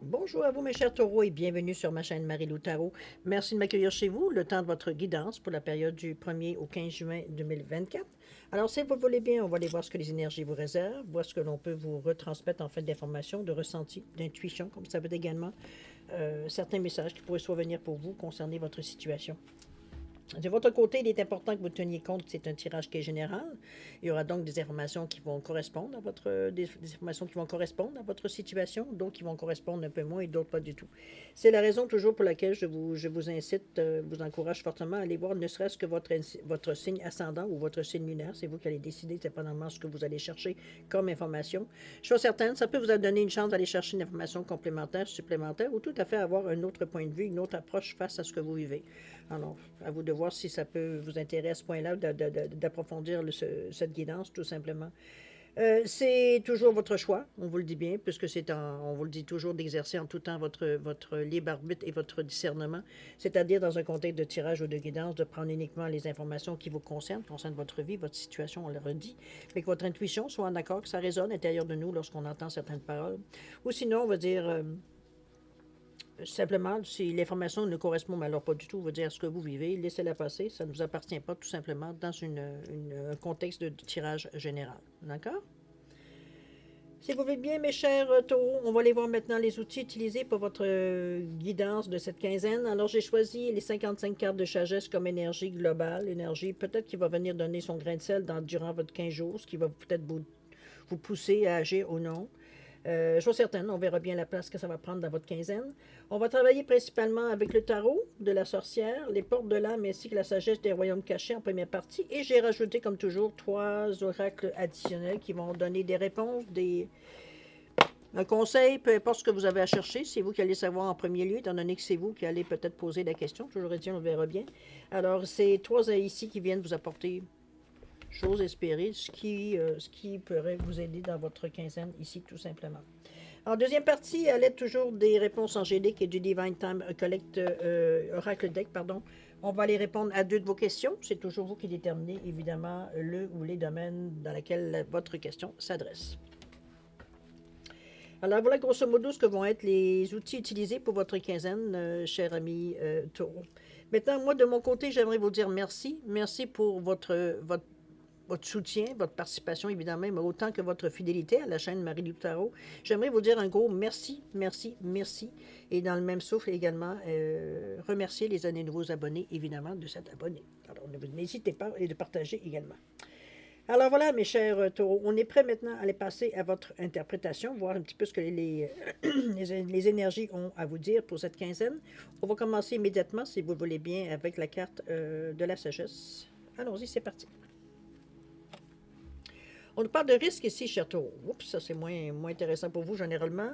Bonjour à vous mes chers taureaux et bienvenue sur ma chaîne Marie-Lou Tarot. Merci de m'accueillir chez vous, le temps de votre guidance pour la période du 1er au 15 juin 2024. Alors si vous le voulez bien, on va aller voir ce que les énergies vous réservent, voir ce que l'on peut vous retransmettre en fait d'informations, de ressenti, d'intuition, comme ça peut être également certains messages qui pourraient soit venir pour vous concerner votre situation. De votre côté, il est important que vous teniez compte que c'est un tirage qui est général. Il y aura donc des informations qui vont correspondre à votre, des informations qui vont correspondre à votre situation, d'autres qui vont correspondre un peu moins et d'autres pas du tout. C'est la raison toujours pour laquelle je vous incite, vous encourage fortement à aller voir ne serait-ce que votre signe ascendant ou votre signe lunaire. C'est vous qui allez décider dépendamment ce que vous allez chercher comme information. Je suis certaine, ça peut vous donner une chance d'aller chercher une information complémentaire, supplémentaire ou tout à fait avoir un autre point de vue, une autre approche face à ce que vous vivez. Alors, à vous de voir si ça peut vous intéresser à ce point-là, d'approfondir cette guidance, tout simplement. C'est toujours votre choix, on vous le dit bien, puisque on vous le dit toujours d'exercer en tout temps votre libre arbitre et votre discernement, c'est-à-dire dans un contexte de tirage ou de guidance, de prendre uniquement les informations qui vous concernent votre vie, votre situation, on le redit, mais que votre intuition soit en accord, que ça résonne à l'intérieur de nous lorsqu'on entend certaines paroles. Ou sinon, on va dire... simplement, si l'information ne correspond alors pas du tout, on va dire à ce que vous vivez, laissez-la passer, ça ne vous appartient pas tout simplement dans un contexte de tirage général. D'accord? Si vous voulez bien, mes chers taureaux, on va aller voir maintenant les outils utilisés pour votre guidance de cette quinzaine. Alors, j'ai choisi les 55 cartes de sagesse comme énergie globale, énergie peut-être qui va venir donner son grain de sel durant votre 15 jours, ce qui va peut-être vous pousser à agir ou non. Je suis certaine, on verra bien la place que ça va prendre dans votre quinzaine. On va travailler principalement avec le tarot de la sorcière, les portes de l'âme ainsi que la sagesse des royaumes cachés en première partie. Et j'ai rajouté, comme toujours, 3 oracles additionnels qui vont donner des réponses, un conseil, peu importe ce que vous avez à chercher. C'est vous qui allez savoir en premier lieu, étant donné que c'est vous qui allez peut-être poser la question. Toujours dit, on le verra bien. Alors, c'est 3 ici qui viennent vous apporter chose espérée, ce qui pourrait vous aider dans votre quinzaine ici, tout simplement. En deuxième partie, elle est toujours des réponses angéliques et du Divine Time Collect Oracle Deck, pardon. On va aller répondre à 2 de vos questions. C'est toujours vous qui déterminez, évidemment, le ou les domaines dans lesquels votre question s'adresse. Alors voilà grosso modo ce que vont être les outils utilisés pour votre quinzaine, cher ami Taureau. Maintenant, moi de mon côté, j'aimerais vous dire merci. Merci pour votre soutien, votre participation, évidemment, mais autant que votre fidélité à la chaîne Marie-Lou Tarot. J'aimerais vous dire un gros merci, merci, merci. Et dans le même souffle également, remercier les nouveaux abonnés, évidemment, de s'être abonnés. Alors, n'hésitez pas et de partager également. Alors voilà, mes chers taureaux, on est prêt maintenant à aller passer à votre interprétation, voir un petit peu ce que les énergies ont à vous dire pour cette quinzaine. On va commencer immédiatement, si vous le voulez bien, avec la carte de la sagesse. Allons-y, c'est parti. On nous parle de risque ici, cher taureau. Oups, ça c'est moins intéressant pour vous généralement.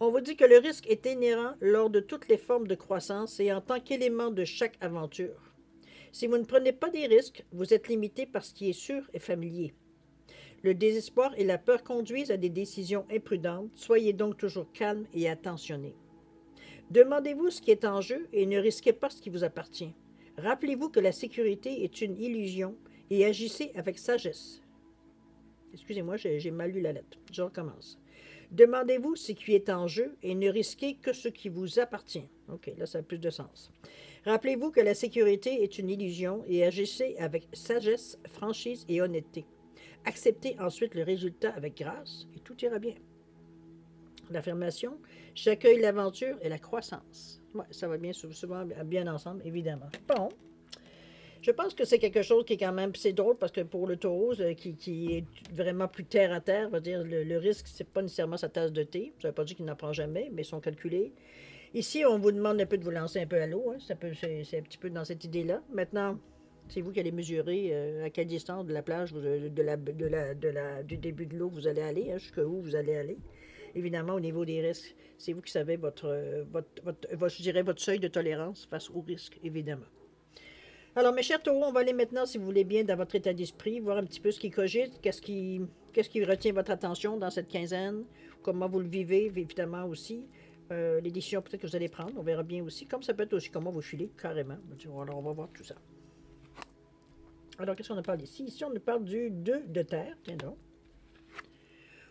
On vous dit que le risque est inhérent lors de toutes les formes de croissance et en tant qu'élément de chaque aventure. Si vous ne prenez pas des risques, vous êtes limité par ce qui est sûr et familier. Le désespoir et la peur conduisent à des décisions imprudentes. Soyez donc toujours calme et attentionné. Demandez-vous ce qui est en jeu et ne risquez pas ce qui vous appartient. Rappelez-vous que la sécurité est une illusion et agissez avec sagesse. Excusez-moi, j'ai mal lu la lettre. Je recommence. Demandez-vous ce qui est en jeu et ne risquez que ce qui vous appartient. OK, là, ça a plus de sens. Rappelez-vous que la sécurité est une illusion et agissez avec sagesse, franchise et honnêteté. Acceptez ensuite le résultat avec grâce et tout ira bien. L'affirmation, j'accueille l'aventure et la croissance. Ouais, ça va bien souvent bien ensemble, évidemment. Bon. Je pense que c'est quelque chose qui est quand même, c'est drôle parce que pour le taureau, qui est vraiment plus terre à terre, on va dire, le risque, c'est pas nécessairement sa tasse de thé. Ça ne veut pas dire qu'il n'en prend jamais, mais ils sont calculés. Ici, on vous demande un peu de vous lancer un peu à l'eau. Hein. C'est un petit peu dans cette idée-là. Maintenant, c'est vous qui allez mesurer à quelle distance de la plage, du début de l'eau vous allez aller, hein, jusqu'où vous allez aller. Évidemment, au niveau des risques, c'est vous qui savez je dirais, votre seuil de tolérance face aux risques, évidemment. Alors, mes chers taureaux, on va aller maintenant, si vous voulez bien, dans votre état d'esprit, voir un petit peu ce qui cogite, qu'est-ce qui retient votre attention dans cette quinzaine, comment vous le vivez, évidemment aussi, les décisions peut-être que vous allez prendre, on verra bien aussi, comme ça peut être aussi comment vous filez, carrément. Alors, on va voir tout ça. Alors, qu'est-ce qu'on a parlé ici? Ici, on nous parle du 2 de terre, tiens donc.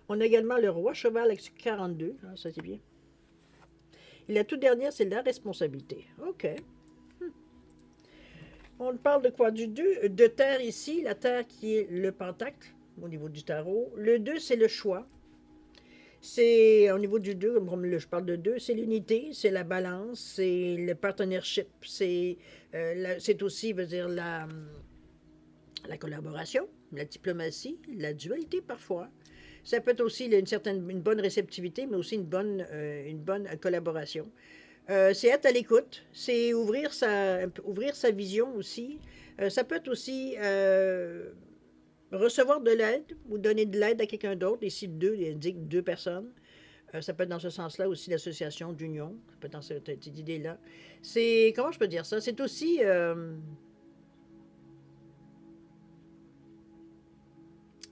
On a également le roi cheval avec 42, ça c'est bien. Et la toute dernière, c'est la responsabilité. OK. On parle de quoi? Du 2, de terre ici, la terre qui est le pentacle au niveau du tarot. Le 2, c'est le choix. C'est au niveau du 2, comme je parle de 2, c'est l'unité, c'est la balance, c'est le partnership, c'est aussi, veut dire, la collaboration, la diplomatie, la dualité parfois. Ça peut être aussi une bonne réceptivité, mais aussi une bonne collaboration. C'est être à l'écoute, c'est ouvrir sa vision aussi. Ça peut être aussi recevoir de l'aide ou donner de l'aide à quelqu'un d'autre. Ici, deux, il indique deux personnes. Ça peut être dans ce sens-là aussi l'association d'union. Ça peut être dans cette idée-là. C'est, comment je peux dire ça? C'est aussi...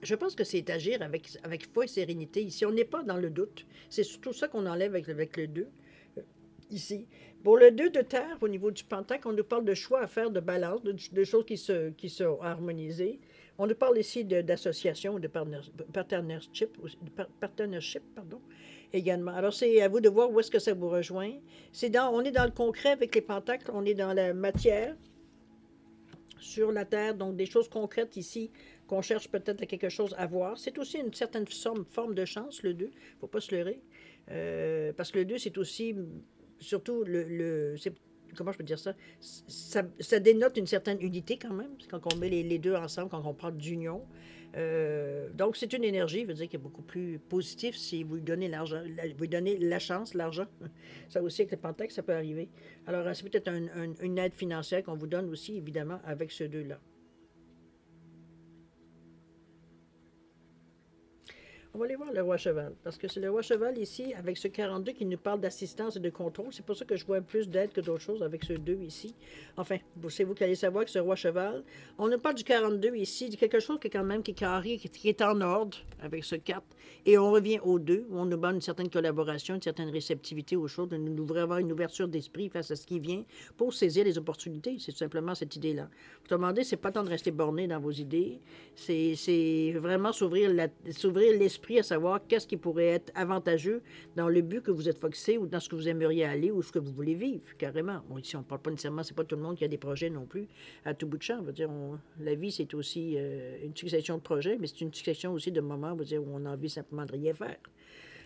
je pense que c'est agir avec foi et sérénité. Ici, on n'est pas dans le doute. C'est surtout ça qu'on enlève avec le 2, ici. Pour le 2 de terre, au niveau du pentacle, on nous parle de choix à faire, de balance, de choses qui sont harmonisées. On nous parle ici d'association, de partnership, pardon, également. Alors, c'est à vous de voir où est-ce que ça vous rejoint. On est dans le concret avec les pentacles, on est dans la matière, sur la terre, donc des choses concrètes ici, qu'on cherche peut-être à quelque chose à voir. C'est aussi une certaine forme de chance, le 2, il ne faut pas se leurrer. Parce que le 2, c'est aussi, surtout, comment je peux dire ça? Ça dénote une certaine unité quand même, quand on met les deux ensemble, quand on parle d'union. Donc, c'est une énergie, je veux dire, qui est beaucoup plus positive si vous lui donnez l'argent, vous lui donnez la chance, l'argent. Ça aussi, avec le pentacles, ça peut arriver. Alors, c'est peut-être une aide financière qu'on vous donne aussi, évidemment, avec ce 2-là. On va aller voir le roi cheval, parce que c'est le roi cheval ici, avec ce 42 qui nous parle d'assistance et de contrôle. C'est pour ça que je vois plus d'aide que d'autres choses avec ce 2 ici. Enfin, c'est vous qui allez savoir que ce roi cheval. On ne parle du 42 ici, de quelque chose qui est quand même qui est carré, qui est en ordre avec ce 4. Et on revient au 2, où on nous donne une certaine collaboration, une certaine réceptivité aux choses, de nous devrait avoir une ouverture d'esprit face à ce qui vient pour saisir les opportunités. C'est tout simplement cette idée-là. Vous demandez, c'est pas tant de rester borné dans vos idées, c'est vraiment s'ouvrir l'esprit à savoir qu'est-ce qui pourrait être avantageux dans le but que vous êtes fixé ou dans ce que vous aimeriez aller ou ce que vous voulez vivre, carrément. Bon, ici, on ne parle pas nécessairement, c'est pas tout le monde qui a des projets non plus à tout bout de champ. On va dire, la vie, c'est aussi une succession de projets, mais c'est une succession aussi de moments où on a envie simplement de rien faire.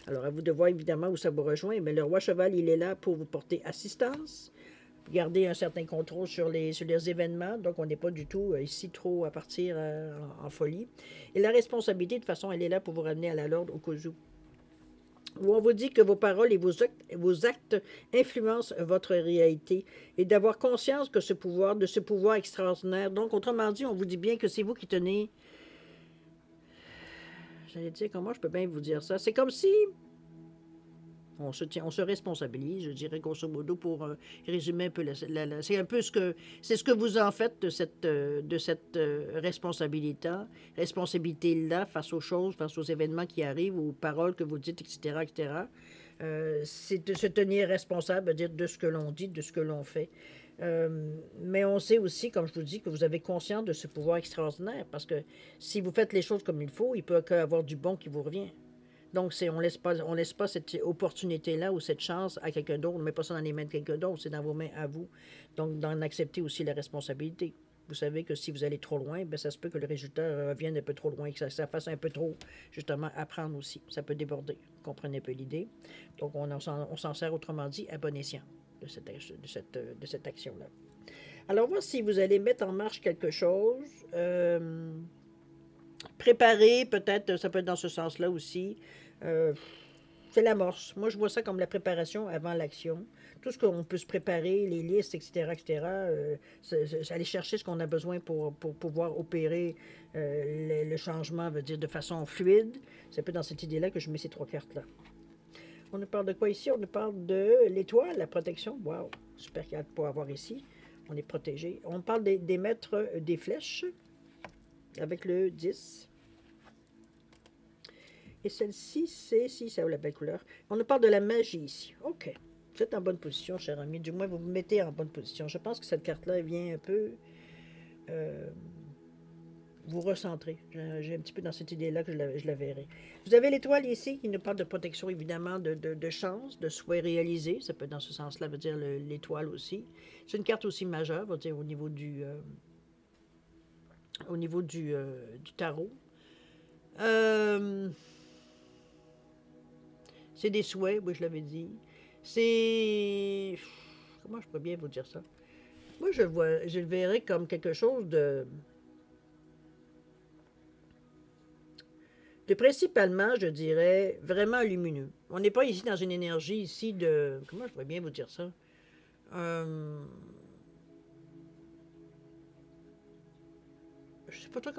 Alors, à vous de voir évidemment où ça vous rejoint, mais le roi cheval, il est là pour vous porter assistance, garder un certain contrôle sur les événements, donc on n'est pas du tout ici trop à partir en folie. Et la responsabilité, de toute façon, elle est là pour vous ramener à l'ordre au cas où on vous dit que vos paroles et vos actes influencent votre réalité et d'avoir conscience que de ce pouvoir extraordinaire. Donc, autrement dit, on vous dit bien que c'est vous qui tenez... J'allais dire, comment je peux bien vous dire ça? C'est comme si... On se responsabilise, je dirais grosso modo, pour résumer un peu c'est un peu ce que vous en faites de cette responsabilité-là face aux choses, face aux événements qui arrivent, aux paroles que vous dites, etc., etc. C'est de se tenir responsable, dire de ce que l'on dit, de ce que l'on fait. Mais on sait aussi, comme je vous dis, que vous avez conscience de ce pouvoir extraordinaire, parce que si vous faites les choses comme il faut, il peut y avoir du bon qui vous revient. Donc, on ne laisse pas cette opportunité-là ou cette chance à quelqu'un d'autre. On ne met pas ça dans les mains de quelqu'un d'autre, c'est dans vos mains à vous. Donc, d'en accepter aussi la responsabilité. Vous savez que si vous allez trop loin, bien, ça se peut que le résultat revienne un peu trop loin, que ça fasse un peu trop, justement, apprendre aussi. Ça peut déborder. Vous comprenez un peu l'idée. Donc, on s'en sert, autrement dit, à bon escient de cette action-là. Alors, voir si vous allez mettre en marche quelque chose. Préparer, peut-être, ça peut être dans ce sens-là aussi. C'est l'amorce. Moi, je vois ça comme la préparation avant l'action. Tout ce qu'on peut se préparer, les listes, etc., etc., aller chercher ce qu'on a besoin pour pouvoir opérer le changement, veut dire, de façon fluide. C'est un peu dans cette idée-là que je mets ces trois cartes-là. On nous parle de quoi ici? On nous parle de l'étoile, la protection. Wow, super carte pour avoir ici. On est protégé. On parle des maîtres des flèches avec le 10. Et celle-ci, si ça a la belle couleur. On nous parle de la magie ici. OK. Vous êtes en bonne position, cher ami. Du moins, vous vous mettez en bonne position. Je pense que cette carte-là vient un peu vous recentrer. J'ai un petit peu dans cette idée-là que je la verrai. Vous avez l'étoile ici qui nous parle de protection, évidemment, de chance, de souhait réalisé. Ça peut être dans ce sens-là, veut dire l'étoile aussi. C'est une carte aussi majeure, veut dire au niveau du tarot. C'est des souhaits, oui, je l'avais dit. C'est... Comment je peux bien vous dire ça? Moi, je le verrais comme quelque chose de principalement, je dirais, vraiment lumineux. On n'est pas ici dans une énergie ici de... Comment je pourrais bien vous dire ça? Je ne sais pas trop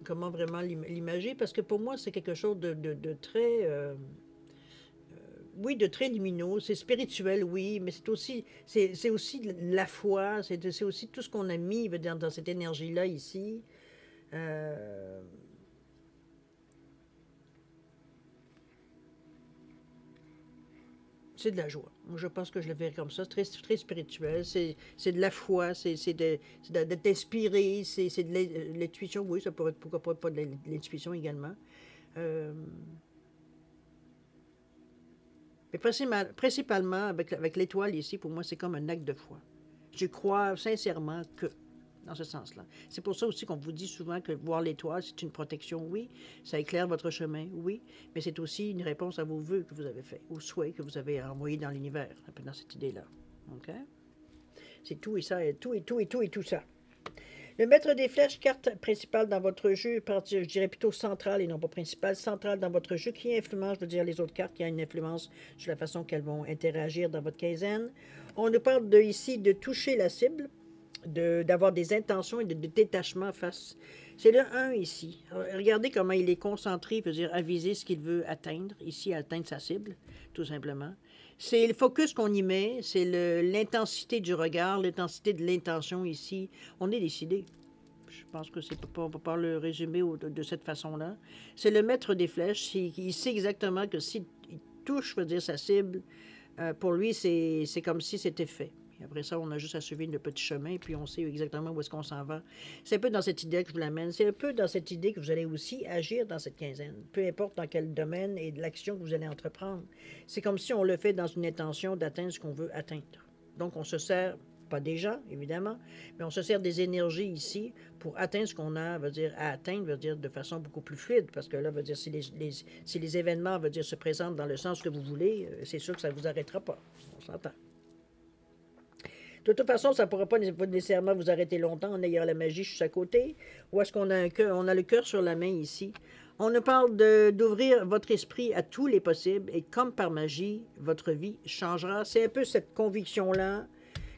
comment vraiment l'imager, parce que pour moi, c'est quelque chose de très... oui, de très lumineux. C'est spirituel, oui, mais c'est aussi la foi, c'est aussi tout ce qu'on a mis dans cette énergie-là ici. Euh, c'est de la joie. Moi, je pense que je le verrais comme ça. C'est très, très spirituel. C'est de la foi. D'être inspiré. C'est de l'intuition. Oui, ça pourrait être, pourquoi pas de l'intuition également. Euh, mais principalement, avec l'étoile ici, pour moi, c'est comme un acte de foi. Je crois sincèrement que, dans ce sens-là. C'est pour ça aussi qu'on vous dit souvent que voir l'étoile, c'est une protection, oui. Ça éclaire votre chemin, oui. Mais c'est aussi une réponse à vos vœux que vous avez faits, aux souhaits que vous avez envoyés dans l'univers, un peu dans cette idée-là. OK? C'est tout et ça, et tout et tout et tout et tout ça. Le maître des flèches, carte principale dans votre jeu, je dirais plutôt centrale et non pas principale, centrale dans votre jeu, qui influence, je veux dire, les autres cartes, qui a une influence sur la façon qu'elles vont interagir dans votre quinzaine. On nous parle ici de toucher la cible, d'avoir des intentions et de détachement face. C'est le 1 ici. Regardez comment il est concentré, veut dire à viser ce qu'il veut atteindre, ici, atteindre sa cible, tout simplement. C'est le focus qu'on y met, c'est l'intensité du regard, l'intensité de l'intention ici. On est décidé. Je pense que on ne peut pas le résumer de cette façon-là. C'est le maître des flèches. Il sait exactement que s'il touche, veut dire sa cible, pour lui, c'est comme si c'était fait. Et après ça, on a juste à suivre le petit chemin, et puis on sait exactement où est-ce qu'on s'en va. C'est un peu dans cette idée que je vous l'amène. C'est un peu dans cette idée que vous allez aussi agir dans cette quinzaine, peu importe dans quel domaine et de l'action que vous allez entreprendre. C'est comme si on le fait dans une intention d'atteindre ce qu'on veut atteindre. Donc, on se sert, pas des gens, évidemment, mais on se sert des énergies ici pour atteindre ce qu'on a, veut dire, à atteindre, veut dire, de façon beaucoup plus fluide, parce que là, veut dire, si les événements, veut dire, se présentent dans le sens que vous voulez, c'est sûr que ça ne vous arrêtera pas. On s'entend. De toute façon, ça ne pourra pas nécessairement vous arrêter longtemps en ayant la magie juste à côté. Ou est-ce qu'on a un cœur? On a le cœur sur la main ici. On nous parle d'ouvrir votre esprit à tous les possibles et comme par magie, votre vie changera. C'est un peu cette conviction-là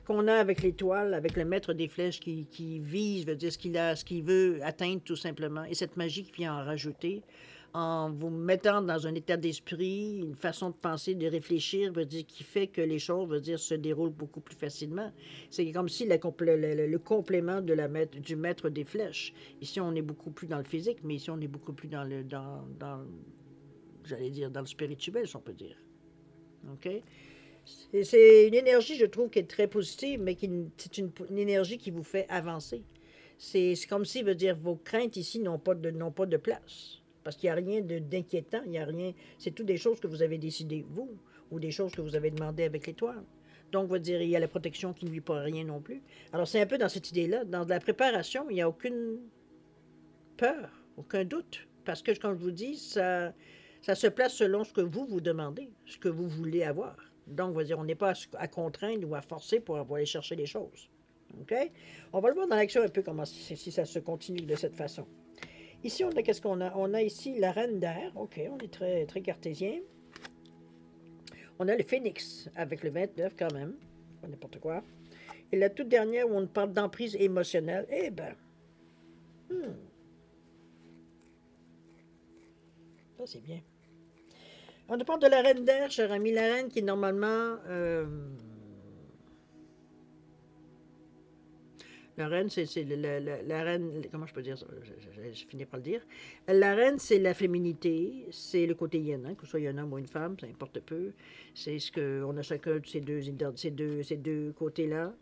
qu'on a avec l'étoile, avec le maître des flèches qui vise, veut dire ce qu'il veut atteindre tout simplement. Et cette magie qui vient en rajouter en vous mettant dans un état d'esprit, une façon de penser, de réfléchir, veut dire, qui fait que les choses, veut dire, se déroulent beaucoup plus facilement. C'est comme si le complément du maître des flèches. Ici, on est beaucoup plus dans le physique, mais ici, on est beaucoup plus j'allais dire, dans le spirituel, si on peut dire. OK? C'est une énergie, je trouve, qui est très positive, mais c'est une énergie qui vous fait avancer. C'est comme si, veut dire, vos craintes ici n'ont pas de place. Parce qu'il n'y a rien d'inquiétant, il n'y a rien. C'est toutes des choses que vous avez décidées, vous, ou des choses que vous avez demandées avec l'étoile. Donc, veut dire, il y a la protection qui ne lui pas rien non plus. Alors, c'est un peu dans cette idée-là. Dans la préparation, il n'y a aucune peur, aucun doute. Parce que, comme je vous dis, ça se place selon ce que vous demandez, ce que vous voulez avoir. Donc, veut dire, on n'est pas à contraindre ou à forcer pour aller chercher les choses. OK? On va le voir dans l'action un peu comment si ça se continue de cette façon. Ici, on a qu'est-ce qu'on a? On a ici la reine d'air. OK, on est très, très cartésien. On a le phénix avec le 29 quand même. Pas n'importe quoi. Et la toute dernière où on parle d'emprise émotionnelle. Eh ben, ça c'est bien. On nous parle de la reine d'air, cher ami. La reine qui est normalement... la reine, c'est la reine... Comment je peux dire ça? Je finis par le dire. La reine, c'est la féminité, c'est le côté yin, hein, que ce soit un homme ou une femme, ça importe peu. C'est ce qu'on a chacun de ces deux côtés-là.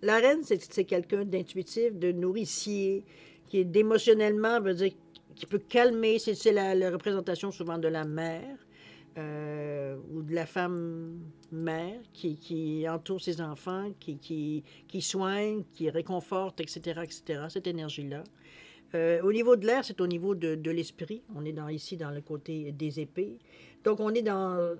La reine, c'est quelqu'un d'intuitif, de nourricier, qui est émotionnellement, veut dire, qui peut calmer. C'est la représentation souvent de la mère ou de la femme mère qui entoure ses enfants, qui soigne, qui réconforte, etc., etc., cette énergie-là. Au niveau de l'air, c'est au niveau de l'esprit. On est ici dans le côté des épées. Donc, on est dans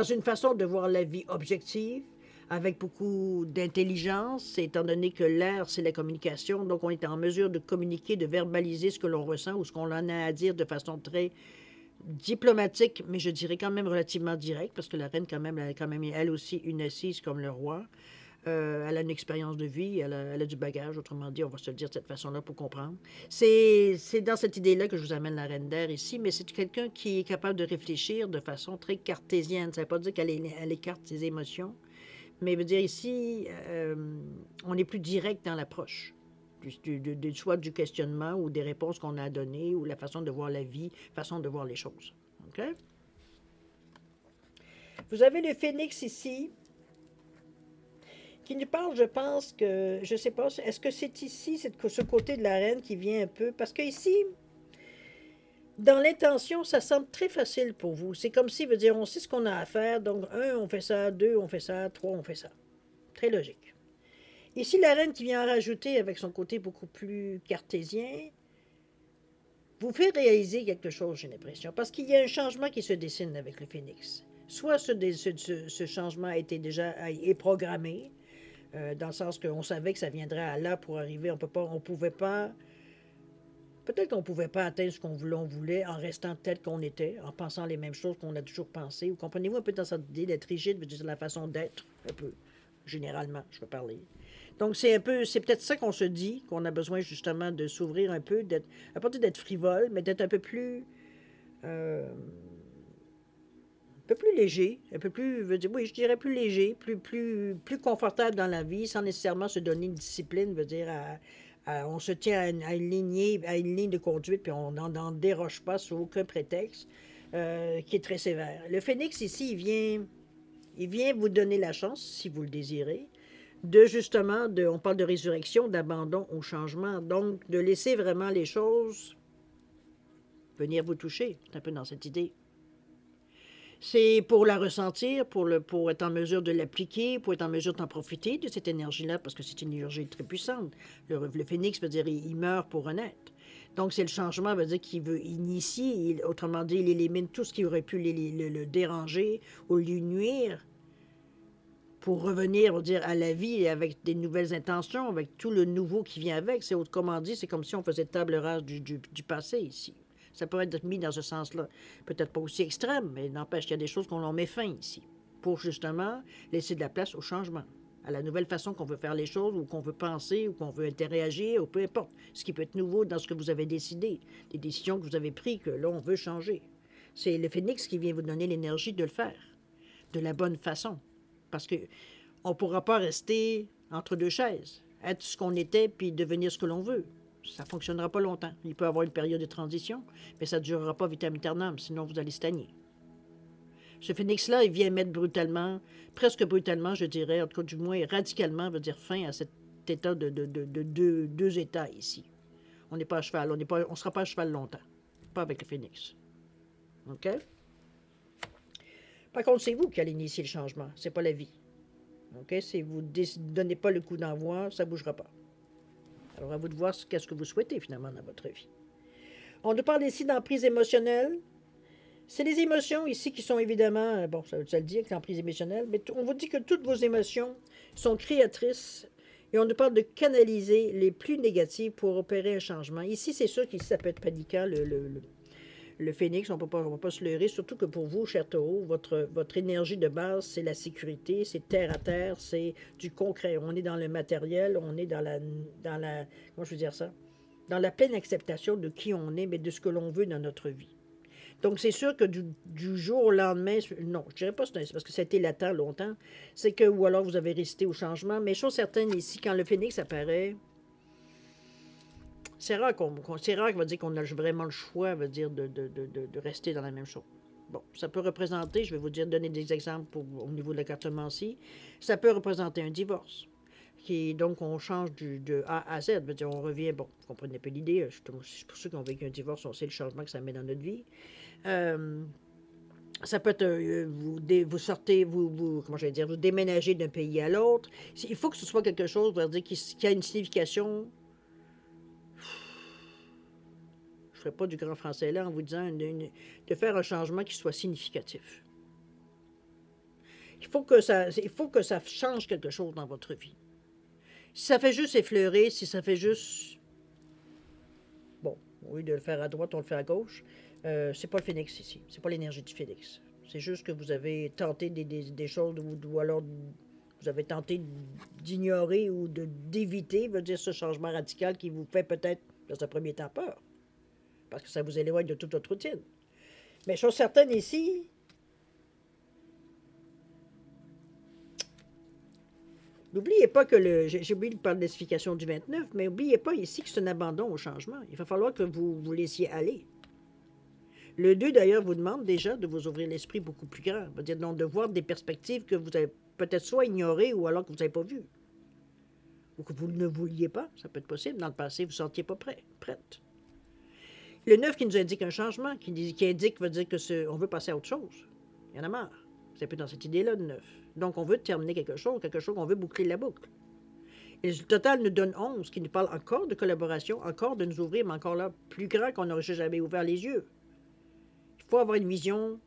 une façon de voir la vie objective, avec beaucoup d'intelligence, étant donné que l'air, c'est la communication. Donc, on est en mesure de communiquer, de verbaliser ce que l'on ressent ou ce qu'on en a à dire de façon très diplomatique, mais je dirais quand même relativement directe, parce que la reine, quand même, elle a quand même, elle aussi, une assise comme le roi. Elle a une expérience de vie, elle a du bagage, autrement dit, on va se le dire de cette façon-là pour comprendre. C'est dans cette idée-là que je vous amène la reine d'air ici, mais c'est quelqu'un qui est capable de réfléchir de façon très cartésienne. Ça ne veut pas dire qu'elle écarte ses émotions, mais veut dire ici, on est plus direct dans l'approche. Soit du questionnement ou des réponses qu'on a à donner ou la façon de voir la vie, façon de voir les choses. OK? Vous avez le phénix ici qui nous parle, je pense que, je ne sais pas, est-ce que c'est ici, c'est ce côté de la reine qui vient un peu, parce que ici, dans l'intention, ça semble très facile pour vous. C'est comme si, veut dire, on sait ce qu'on a à faire, donc un, on fait ça, deux, on fait ça, trois, on fait ça. Très logique. Ici, la reine qui vient en rajouter avec son côté beaucoup plus cartésien, vous fait réaliser quelque chose, j'ai l'impression, parce qu'il y a un changement qui se dessine avec le phénix. Soit ce changement a été déjà est programmé, dans le sens qu'on savait que ça viendrait à là pour arriver. On pouvait pas, peut-être qu'on ne pouvait pas atteindre ce qu'on voulait en restant tel qu'on était, en pensant les mêmes choses qu'on a toujours pensé. Ou comprenez-vous un peu dans cette idée d'être rigide, veut dire la façon d'être, un peu, généralement, je veux parler. Donc, c'est peut-être ça qu'on se dit, qu'on a besoin justement de s'ouvrir un peu, à partir d'être frivole, mais d'être un peu plus léger, un peu plus, oui, je dirais plus léger, plus confortable dans la vie, sans nécessairement se donner une discipline, veut dire, on se tient à une ligne de conduite, puis on n'en déroge pas sous aucun prétexte, qui est très sévère. Le phénix, ici, il vient vous donner la chance, si vous le désirez, de justement, on parle de résurrection, d'abandon au changement, donc de laisser vraiment les choses venir vous toucher. C'est un peu dans cette idée. C'est pour la ressentir, pour être en mesure de l'appliquer, pour être en mesure d'en profiter de cette énergie-là, parce que c'est une énergie très puissante. Le phénix veut dire il meurt pour renaître. Donc, c'est le changement, veut dire qu'il veut initier, autrement dit, il élimine tout ce qui aurait pu le déranger ou lui nuire pour revenir, on va dire, à la vie avec des nouvelles intentions, avec tout le nouveau qui vient avec. C'est autrement dit, c'est comme si on faisait table rase du passé ici. Ça pourrait être mis dans ce sens-là. Peut-être pas aussi extrême, mais n'empêche qu'il y a des choses qu'on en met fin ici, pour justement laisser de la place au changement, à la nouvelle façon qu'on veut faire les choses, ou qu'on veut penser, ou qu'on veut interagir, ou peu importe. Ce qui peut être nouveau dans ce que vous avez décidé, des décisions que vous avez prises, que là, on veut changer. C'est le phénix qui vient vous donner l'énergie de le faire, de la bonne façon. Parce qu'on ne pourra pas rester entre deux chaises, être ce qu'on était, puis devenir ce que l'on veut. Ça ne fonctionnera pas longtemps. Il peut y avoir une période de transition, mais ça ne durera pas vitam aeternam, sinon vous allez stagner. Ce phénix-là, il vient mettre brutalement, presque brutalement, je dirais, en tout cas du moins radicalement, veut dire fin à cet état de deux états ici. On n'est pas à cheval, on ne sera pas à cheval longtemps. Pas avec le phénix. OK? Par contre, c'est vous qui allez initier le changement, c'est pas la vie. OK? Si vous ne donnez pas le coup d'envoi, ça ne bougera pas. Alors, à vous de voir qu'est-ce que vous souhaitez, finalement, dans votre vie. On nous parle ici d'emprise émotionnelle. C'est les émotions ici qui sont évidemment, bon, ça le dit avec l'emprise émotionnelle, mais on vous dit que toutes vos émotions sont créatrices et on nous parle de canaliser les plus négatives pour opérer un changement. Ici, c'est sûr que ça peut être paniquant, le phénix, on ne va pas se leurrer, surtout que pour vous, cher taureau, votre énergie de base, c'est la sécurité, c'est terre à terre, c'est du concret. On est dans le matériel, on est dans la comment je veux dire ça? Dans la pleine acceptation de qui on est, mais de ce que l'on veut dans notre vie. Donc, c'est sûr que du jour au lendemain, non, je dirais pas c'est parce que ça a été latent longtemps, c'est que, ou alors vous avez résisté au changement, mais chose certaine ici, quand le phénix apparaît, c'est rare qu'on va dire qu'on a vraiment le choix, veut dire, de rester dans la même chose. Bon, ça peut représenter, je vais vous donner des exemples au niveau de la cartomancie, ça peut représenter un divorce. Donc, on change de A à Z. Veut dire, on revient, bon, vous comprenez un peu l'idée. C'est pour ceux qui ont vécu un divorce, on sait le changement que ça met dans notre vie. Ça peut être, vous sortez, comment je vais dire, vous déménagez d'un pays à l'autre. Il faut que ce soit quelque chose, on va dire, qui a une signification. Je ne ferai pas du grand français là en vous disant de faire un changement qui soit significatif. Il faut que ça change quelque chose dans votre vie. Si ça fait juste effleurer, si ça fait juste... Bon, au lieu de le faire à droite, on le fait à gauche. C'est pas le phénix ici. C'est pas l'énergie du phénix. C'est juste que vous avez tenté des choses ou alors vous avez tenté d'ignorer ou d'éviter, veut dire, ce changement radical qui vous fait peut-être, dans un premier temps, peur. Parce que ça vous éloigne de toute votre routine. Mais chose certaine ici, n'oubliez pas que j'ai oublié de parler de l'explication du 29, mais n'oubliez pas ici que c'est un abandon au changement. Il va falloir que vous vous laissiez aller. Le 2, d'ailleurs, vous demande déjà de vous ouvrir l'esprit beaucoup plus grand. C'est-à-dire donc de voir des perspectives que vous avez peut-être soit ignorées ou alors que vous n'avez pas vues. Ou que vous ne vouliez pas. Ça peut être possible. Dans le passé, vous ne sentiez pas prête. Le 9 qui nous indique un changement, qui indique, veut dire qu'on veut passer à autre chose. Il y en a marre. C'est un peu dans cette idée-là, le 9. Donc, on veut terminer quelque chose qu'on veut boucler la boucle. Et le total nous donne 11, qui nous parle encore de collaboration, encore de nous ouvrir, mais encore là, plus grand qu'on n'aurait jamais ouvert les yeux. Il faut avoir une vision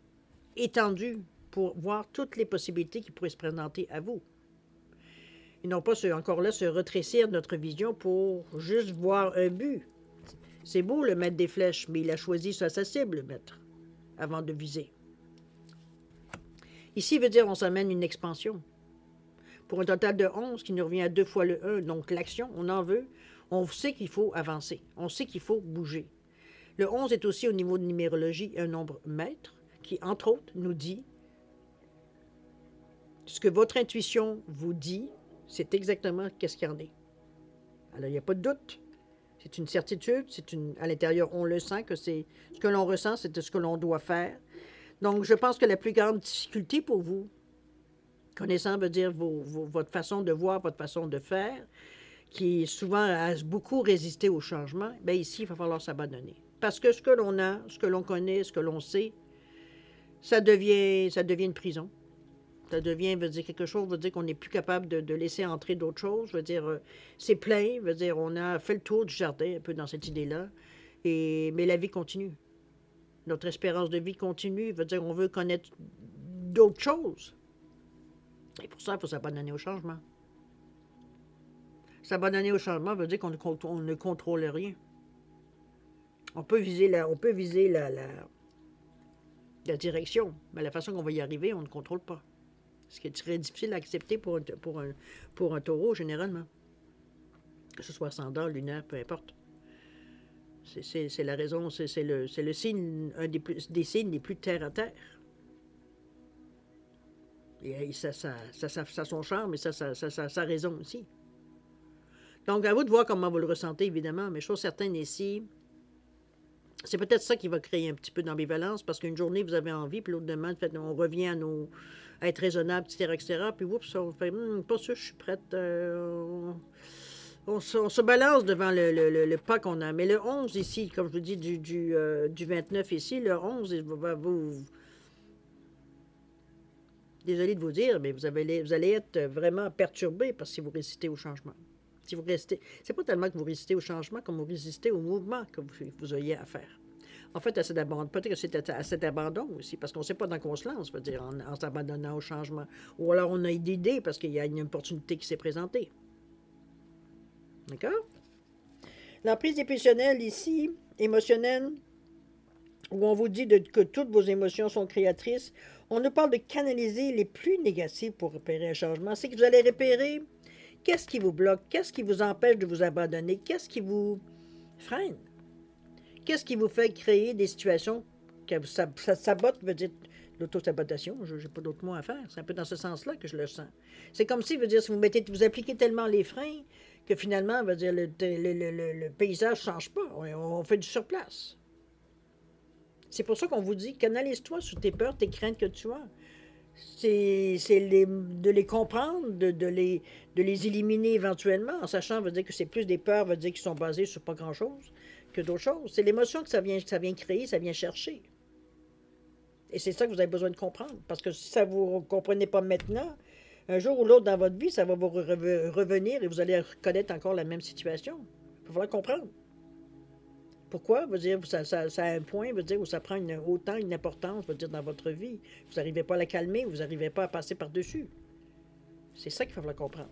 étendue pour voir toutes les possibilités qui pourraient se présenter à vous. Et non pas, encore là, se rétrécir notre vision pour juste voir un but. C'est beau, le maître des flèches, mais il a choisi sa cible, le maître, avant de viser. Ici, veut dire on s'amène une expansion. Pour un total de 11, qui nous revient à 2 fois le 1, donc l'action, on en veut, on sait qu'il faut avancer, on sait qu'il faut bouger. Le 11 est aussi au niveau de numérologie un nombre maître qui, entre autres, nous dit ce que votre intuition vous dit, c'est exactement qu'est-ce qu'il y en est. Alors, il n'y a pas de doute. C'est une certitude, à l'intérieur, on le sent, que c'est ce que l'on ressent, c'est ce que l'on doit faire. Donc, je pense que la plus grande difficulté pour vous, connaissant veut dire votre façon de voir, votre façon de faire, qui souvent a beaucoup résisté au changement, bien ici, il va falloir s'abandonner. Parce que ce que l'on a, ce que l'on connaît, ce que l'on sait, ça devient une prison. Ça devient, veut dire quelque chose, veut dire qu'on n'est plus capable de laisser entrer d'autres choses. Veut dire, c'est plein, veut dire, on a fait le tour du jardin, un peu dans cette idée-là. Mais la vie continue. Notre espérance de vie continue, veut dire, on veut connaître d'autres choses. Et pour ça, il faut s'abandonner au changement. S'abandonner au changement veut dire qu'on ne contrôle rien. On peut viser la direction, mais la façon qu'on va y arriver, on ne contrôle pas. Ce qui est très difficile à accepter pour un taureau, généralement. Que ce soit ascendant, lunaire, peu importe. C'est la raison, c'est le signe, un des signes les plus terre à terre. Et ça a son charme, et ça a sa raison aussi. Donc, à vous de voir comment vous le ressentez, évidemment, mais chose certaine ici, c'est peut-être ça qui va créer un petit peu d'ambivalence, parce qu'une journée, vous avez envie, puis l'autre demain, on revient à être raisonnable, etc., puis oups, on fait, pas sûr, je suis prête. On se balance devant le pas qu'on a. Mais le 11 ici, comme je vous dis, du 29 ici, le 11 va vous... Désolé de vous dire, mais vous allez être vraiment perturbé parce que si vous résistez au changement. Si vous restez, c'est pas tellement que vous résistez au changement comme vous résistez au mouvement que vous ayez à faire. En fait, peut-être que c'est à cet abandon aussi, parce qu'on ne sait pas dans quoi on se lance, veut dire, en s'abandonnant au changement. Ou alors on a une idée parce qu'il y a une opportunité qui s'est présentée. D'accord? L'emprise émotionnelle ici, émotionnelle, où on vous dit que toutes vos émotions sont créatrices, on nous parle de canaliser les plus négatives pour repérer un changement. C'est que vous allez repérer qu'est-ce qui vous bloque, qu'est-ce qui vous empêche de vous abandonner, qu'est-ce qui vous freine, qu'est-ce qui vous fait créer des situations que ça sabote, veut dire l'auto-sabotation, je n'ai pas d'autre mot à faire. C'est un peu dans ce sens-là que je le sens. C'est comme si, veut dire, si vous appliquez tellement les freins que finalement, veut dire, le paysage ne change pas. On fait du surplace. C'est pour ça qu'on vous dit, canalise-toi sur tes peurs, tes craintes que tu as. De les comprendre, de les éliminer éventuellement, en sachant, veut dire que c'est plus des peurs, veut dire qui sont basées sur pas grand-chose que d'autres choses. C'est l'émotion que ça vient créer, ça vient chercher. Et c'est ça que vous avez besoin de comprendre. Parce que si ça ne vous comprenez pas maintenant, un jour ou l'autre dans votre vie, ça va vous revenir et vous allez reconnaître encore la même situation. Il va falloir comprendre. Pourquoi? Veut dire, ça a un point, veut dire, où ça prend autant une importance, veut dire, dans votre vie. Vous n'arrivez pas à la calmer, vous n'arrivez pas à passer par-dessus. C'est ça qu'il va falloir comprendre.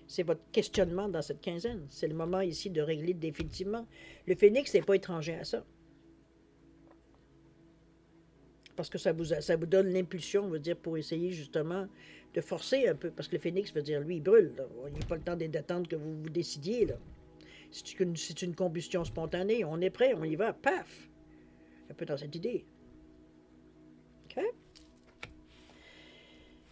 C'est votre questionnement dans cette quinzaine. C'est le moment ici de régler définitivement. Le phénix n'est pas étranger à ça. Parce que ça vous donne l'impulsion, veut dire, pour essayer justement de forcer un peu. Parce que le phénix, veut dire, lui, il brûle. Là. Il n'y a pas le temps d'attendre que vous vous décidiez. Là. C'est une combustion spontanée. On est prêt, on y va, paf! Un peu dans cette idée. OK?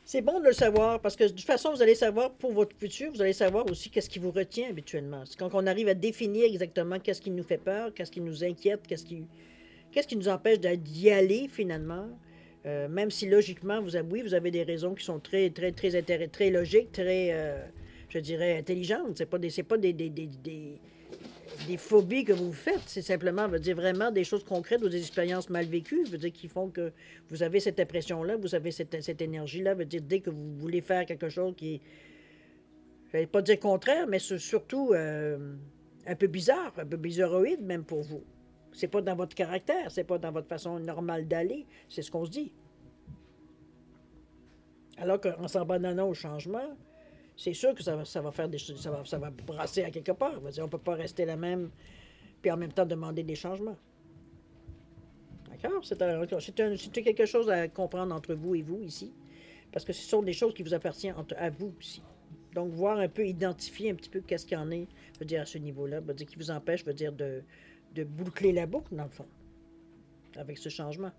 C'est bon de le savoir parce que de toute façon, vous allez savoir pour votre futur, vous allez savoir aussi qu'est-ce qui vous retient habituellement. C'est quand on arrive à définir exactement qu'est-ce qui nous fait peur, qu'est-ce qui nous inquiète, qu'est-ce qui nous empêche d'y aller finalement. Même si logiquement, oui, vous avez des raisons qui sont très logiques, je dirais, intelligentes. C'est pas des phobies que vous faites. C'est simplement, veut dire vraiment des choses concrètes ou des expériences mal vécues, veut dire qui font que vous avez cette impression-là, vous avez cette énergie-là, veut dire dès que vous voulez faire quelque chose qui est, je vais pas dire contraire, mais surtout un peu bizarre, un peu bizarroïde même pour vous. C'est pas dans votre caractère, c'est pas dans votre façon normale d'aller, c'est ce qu'on se dit. Alors qu'en s'abandonnant au changement, c'est sûr que ça va faire des choses, ça va brasser à quelque part. On ne peut pas rester la même, puis en même temps demander des changements. D'accord? C'est quelque chose à comprendre entre vous et vous ici, parce que ce sont des choses qui vous appartiennent à vous aussi. Donc, voir un peu, identifier un petit peu qu'est-ce qu'il y en est, veut dire à ce niveau-là, veut dire qui vous empêche, veut dire de boucler la boucle, dans le fond, avec ce changement.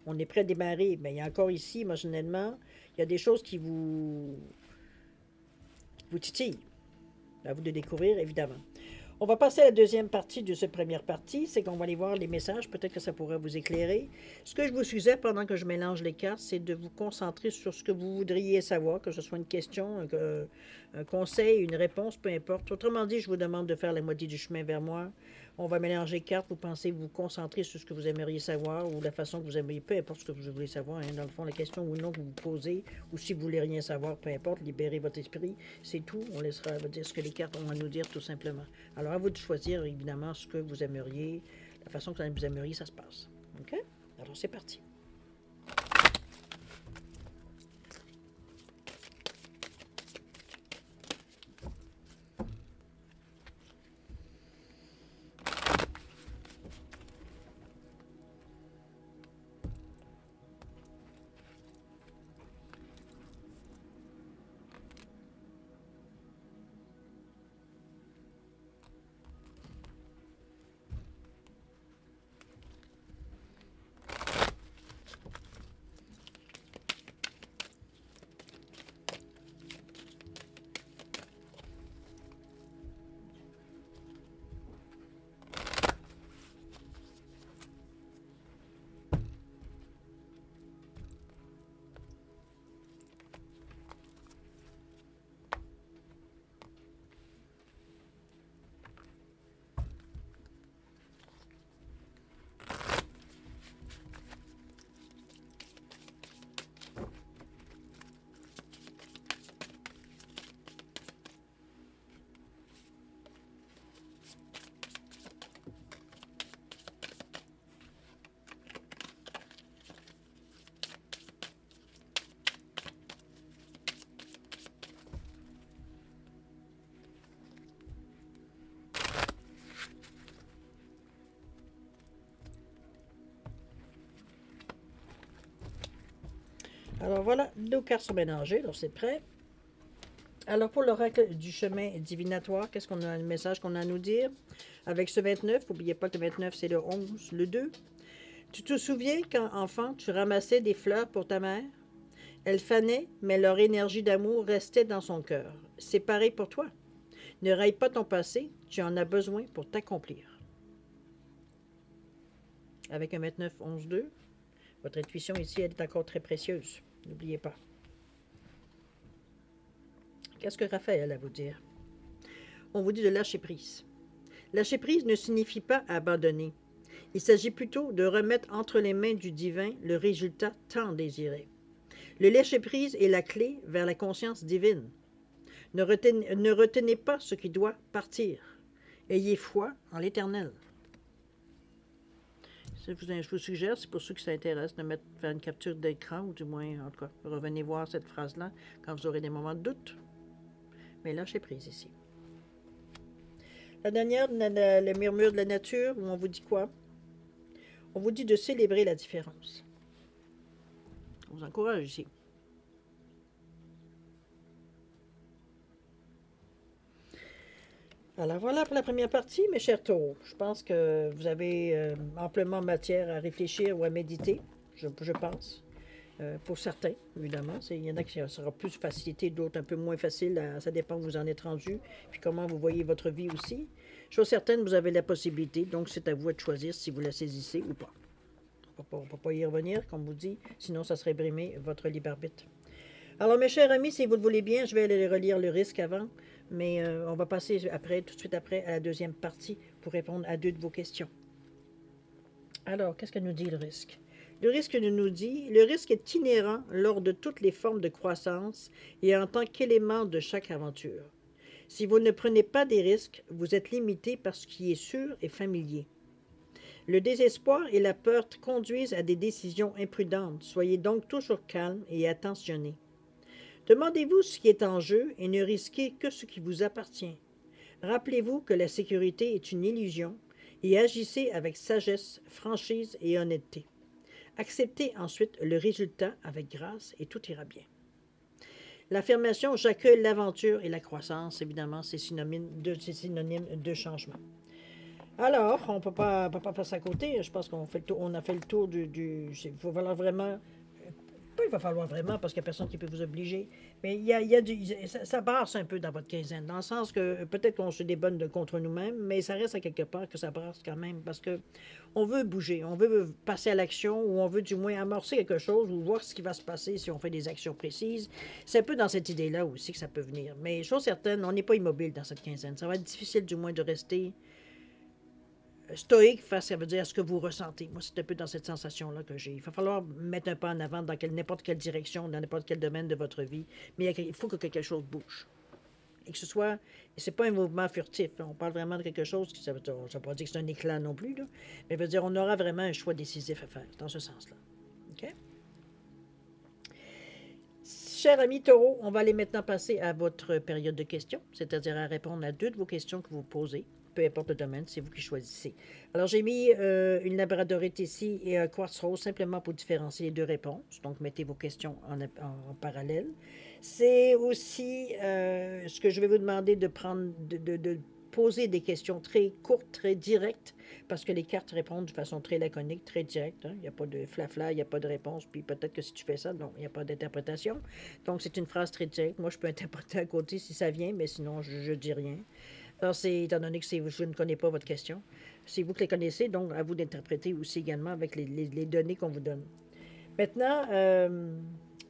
On est prêt à démarrer, mais il y a encore ici, émotionnellement, il y a des choses qui vous titillent. À vous de découvrir, évidemment. On va passer à la deuxième partie de cette première partie, c'est qu'on va aller voir les messages, peut-être que ça pourrait vous éclairer. Ce que je vous suggère pendant que je mélange les cartes, c'est de vous concentrer sur ce que vous voudriez savoir, que ce soit une question, un conseil, une réponse, peu importe. Autrement dit, je vous demande de faire la moitié du chemin vers moi. On va mélanger les cartes, vous pensez vous concentrer sur ce que vous aimeriez savoir ou la façon que vous aimeriez, peu importe ce que vous voulez savoir, hein, dans le fond, la question ou non que vous posez, ou si vous voulez rien savoir, peu importe, libérez votre esprit, c'est tout. On laissera dire ce que les cartes ont à nous dire tout simplement. Alors, à vous de choisir, évidemment, ce que vous aimeriez, la façon que vous aimeriez, ça se passe. OK? Alors, c'est parti. Alors voilà, nos cartes sont mélangées, alors c'est prêt. Alors pour l'oracle du chemin divinatoire, qu'est-ce qu'on a, le message qu'on a à nous dire? Avec ce 29, n'oubliez pas que le 29 c'est le 11, le 2. Tu te souviens quand, enfant, tu ramassais des fleurs pour ta mère? Elles fanaient, mais leur énergie d'amour restait dans son cœur. C'est pareil pour toi. Ne raille pas ton passé, tu en as besoin pour t'accomplir. Avec un 29, 11, 2. Votre intuition ici, elle est encore très précieuse. N'oubliez pas. Qu'est-ce que Raphaël a à vous dire? On vous dit de lâcher prise. Lâcher prise ne signifie pas abandonner. Il s'agit plutôt de remettre entre les mains du divin le résultat tant désiré. Le lâcher-prise est la clé vers la conscience divine. Ne retenez pas ce qui doit partir. Ayez foi en l'Éternel. Je vous suggère, c'est pour ceux qui s'intéressent, de faire une capture d'écran, ou du moins, en tout cas, revenez voir cette phrase-là quand vous aurez des moments de doute. Mais lâchez prise ici. La dernière, le murmure de la nature, où on vous dit quoi? On vous dit de célébrer la différence. On vous encourage ici. Alors voilà pour la première partie, mes chers taureaux. Je pense que vous avez amplement matière à réfléchir ou à méditer, je pense. Pour certains, évidemment. Il y en a qui sera plus facilité, d'autres un peu moins facile. Ça dépend où vous en êtes rendu, puis comment vous voyez votre vie aussi. Chose certaine, vous avez la possibilité, donc c'est à vous de choisir si vous la saisissez ou pas. On ne peut pas y revenir, comme vous dit, sinon ça serait brimer votre libre arbitre. Alors, mes chers amis, si vous le voulez bien, je vais aller relire le risque avant, mais on va passer après, tout de suite après, à la deuxième partie pour répondre à 2 de vos questions. Alors, qu'est-ce que nous dit le risque? Le risque nous dit, le risque est inhérent lors de toutes les formes de croissance et en tant qu'élément de chaque aventure. Si vous ne prenez pas des risques, vous êtes limité par ce qui est sûr et familier. Le désespoir et la peur conduisent à des décisions imprudentes. Soyez donc toujours calme et attentionné. Demandez-vous ce qui est en jeu et ne risquez que ce qui vous appartient. Rappelez-vous que la sécurité est une illusion et agissez avec sagesse, franchise et honnêteté. Acceptez ensuite le résultat avec grâce et tout ira bien. L'affirmation « j'accueille l'aventure et la croissance », évidemment, c'est synonyme de changement. Alors, on ne peut pas passer à côté. Je pense qu'on a fait le tour du il va falloir vraiment... Pas il va falloir vraiment, parce qu'il n'y a personne qui peut vous obliger. Mais ça brasse un peu dans votre quinzaine, dans le sens que peut-être qu'on se débonne contre nous-mêmes, mais ça reste à quelque part que ça brasse quand même, parce que on veut bouger, on veut passer à l'action, ou on veut du moins amorcer quelque chose, ou voir ce qui va se passer si on fait des actions précises. C'est un peu dans cette idée-là aussi que ça peut venir. Mais chose certaine, on n'est pas immobile dans cette quinzaine. Ça va être difficile du moins de rester stoïque face, ça veut dire ce que vous ressentez. Moi, c'est un peu dans cette sensation-là que j'ai. Il va falloir mettre un pas en avant dans n'importe quelle direction, dans n'importe quel domaine de votre vie, mais il faut que quelque chose bouge. Et que ce soit, c'est pas un mouvement furtif. On parle vraiment de quelque chose qui, ça veut pas dire que c'est un éclat non plus, là, mais veut dire on aura vraiment un choix décisif à faire dans ce sens-là. OK? Cher ami Taureau, on va aller maintenant passer à votre période de questions, c'est-à-dire à répondre à 2 de vos questions que vous posez. Peu importe le domaine, c'est vous qui choisissez. Alors, j'ai mis une labradorite ici et un quartz rose simplement pour différencier les 2 réponses. Donc, mettez vos questions en parallèle. C'est aussi ce que je vais vous demander de prendre, de poser des questions très courtes, très directes, parce que les cartes répondent de façon très laconique, très directe. Hein. Il n'y a pas de flafla, il n'y a pas de réponse, puis peut-être que si tu fais ça, non, il n'y a pas d'interprétation. Donc, c'est une phrase très directe. Moi, je peux interpréter à côté si ça vient, mais sinon, je ne dis rien. Alors, étant donné que je ne connais pas votre question, c'est vous qui les connaissez, donc à vous d'interpréter aussi également avec les données qu'on vous donne. Maintenant,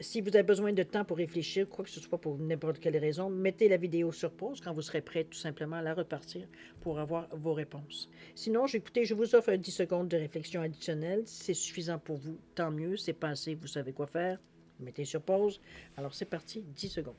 si vous avez besoin de temps pour réfléchir, quoi que ce soit pour n'importe quelle raison, mettez la vidéo sur pause quand vous serez prêt tout simplement à la repartir pour avoir vos réponses. Sinon, écoutez, je vous offre 10 secondes de réflexion additionnelle. Si c'est suffisant pour vous, tant mieux. C'est pas assez, vous savez quoi faire. Mettez sur pause. Alors, c'est parti, 10 secondes.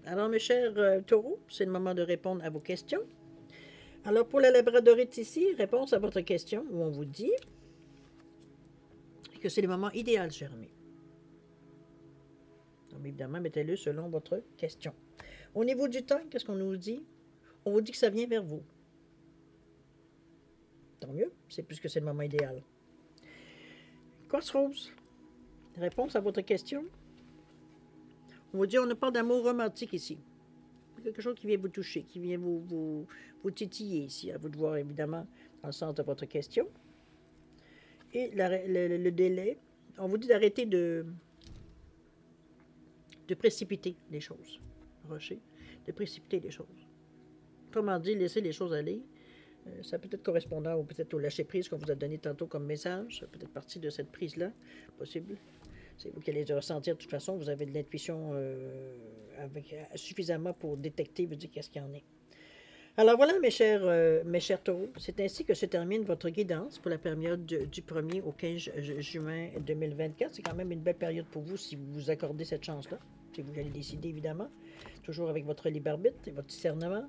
Alors, mes chers taureaux, c'est le moment de répondre à vos questions. Alors, pour la labradorite ici, réponse à votre question, où on vous dit que c'est le moment idéal, cher ami. Donc, évidemment, mettez-le selon votre question. Au niveau du temps, qu'est-ce qu'on nous dit? On vous dit que ça vient vers vous. Tant mieux, c'est puisque c'est le moment idéal. Quartz rose, réponse à votre question. On vous dit, on ne parle d'amour romantique ici. Quelque chose qui vient vous toucher, qui vient vous titiller ici. À vous de voir, évidemment, dans le sens de votre question. Et le délai, on vous dit d'arrêter de précipiter les choses. Rocher, de précipiter les choses. Autrement dit, laisser les choses aller. Ça peut être correspondant ou peut-être au lâcher-prise qu'on vous a donné tantôt comme message. Ça peut être partie de cette prise-là, possible. C'est vous qui allez le ressentir de toute façon. Vous avez de l'intuition suffisamment pour détecter, vous dire qu'est-ce qu'il y en est. Alors voilà, mes chers taureaux, c'est ainsi que se termine votre guidance pour la période du 1er au 15 juin 2024. C'est quand même une belle période pour vous si vous vous accordez cette chance-là. C'est vous qui allez décider, évidemment, toujours avec votre libre arbitre et votre discernement.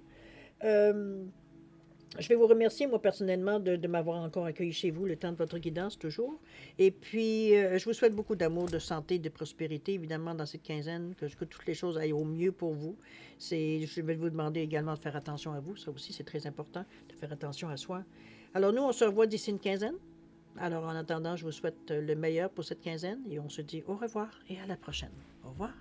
Je vais vous remercier, moi, personnellement, de m'avoir encore accueilli chez vous le temps de votre guidance, toujours. Et puis, je vous souhaite beaucoup d'amour, de santé, de prospérité, évidemment, dans cette quinzaine, que toutes les choses aillent au mieux pour vous. Je vais vous demander également de faire attention à vous. Ça aussi, c'est très important, de faire attention à soi. Alors, nous, on se revoit d'ici une quinzaine. Alors, en attendant, je vous souhaite le meilleur pour cette quinzaine et on se dit au revoir et à la prochaine. Au revoir.